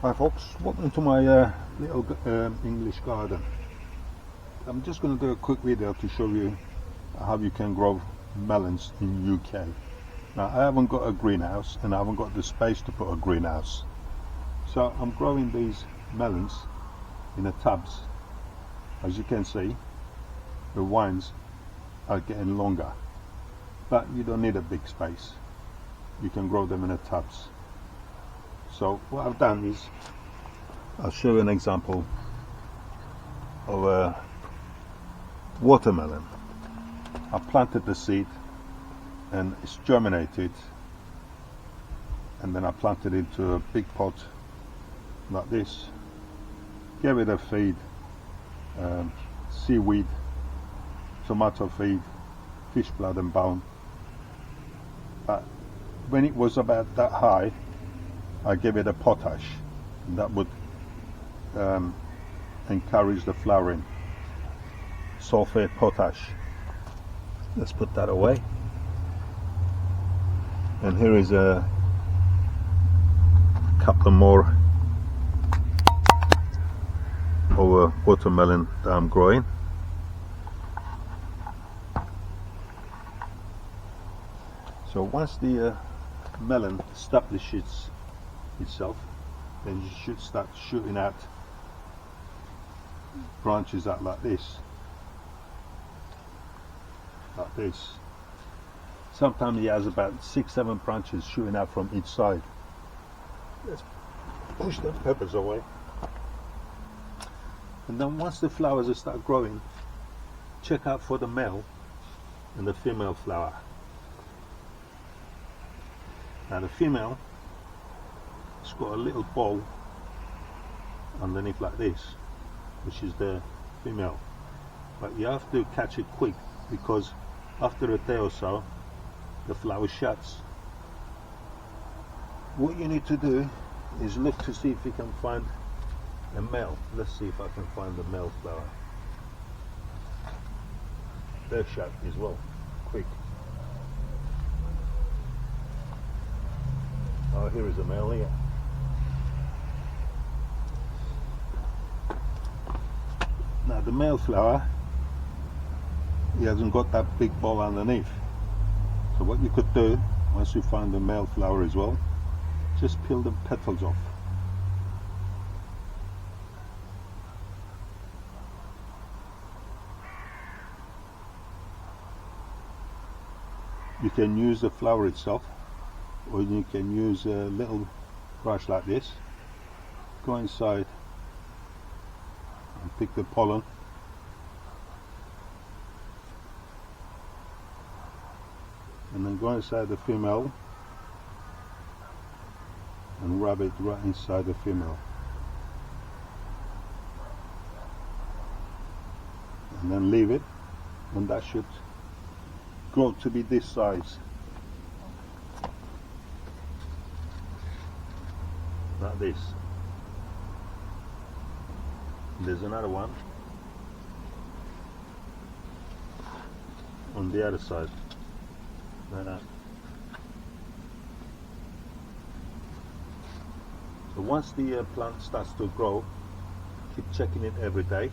Hi folks, welcome to my little English garden. I'm just going to do a quick video to show you how you can grow melons in UK. Now I haven't got a greenhouse and I haven't got the space to put a greenhouse. So I'm growing these melons in the tubs. As you can see, the vines are getting longer, but you don't need a big space. You can grow them in the tubs. So what I've done is I'll show you an example of a watermelon. I planted the seed and it's germinated, and then I planted it into a big pot like this, gave it a feed, seaweed, tomato feed, fish blood and bone. But when it was about that high, I gave it a potash, and that would encourage the flowering. Sulfate potash. Let's put that away. And here is a couple more of a watermelon that I'm growing. So once the melon establishes itself, then you should start shooting out branches out like this. Sometimes he has about 6-7 branches shooting out from each side. Let's push the peppers away. And then once the flowers start growing, check out for the male and the female flower. Now the female, it's got a little ball underneath like this, which is the female, but you have to catch it quick because after a day or so the flower shuts. What you need to do is look to see if you can find a male. Let's see if I can find the male flower. They're shut as well. Quick. Oh, here is a male here. Now the male flower, he hasn't got that big ball underneath. So what you could do, once you find the male flower as well, just peel the petals off. You can use the flower itself, or you can use a little brush like this, go inside and pick the pollen, and then go inside the female and rub it right inside the female, and then leave it, and that should grow to be this size, like this. There's another one on the other side, like that. So once the plant starts to grow, keep checking it every day,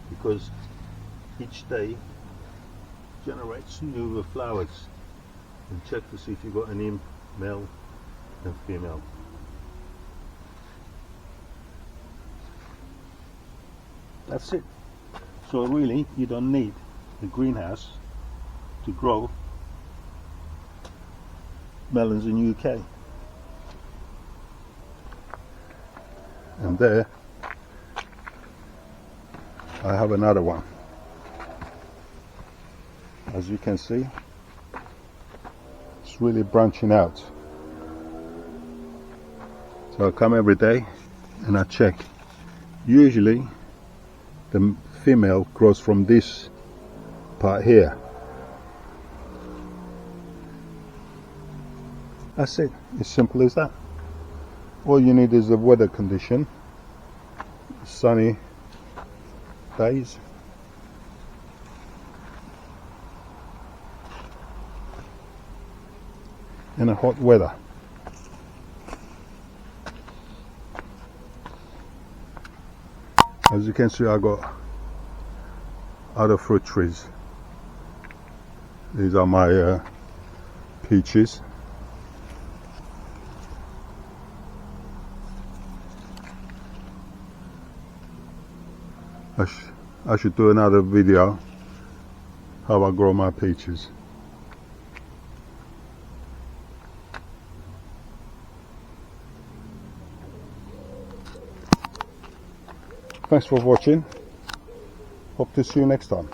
because each day generates new flowers, and check to see if you've got any male and female. That's it. So really you don't need a greenhouse to grow melons in UK. And there I have another one. As you can see, it's really branching out. So I come every day and I check. Usually the female grows from this part here. That's it. As simple as that. All you need is the weather condition, sunny days, and a hot weather. As you can see, I got other fruit trees. These are my peaches. I should do another video how I grow my peaches. Thanks for watching. Hope to see you next time.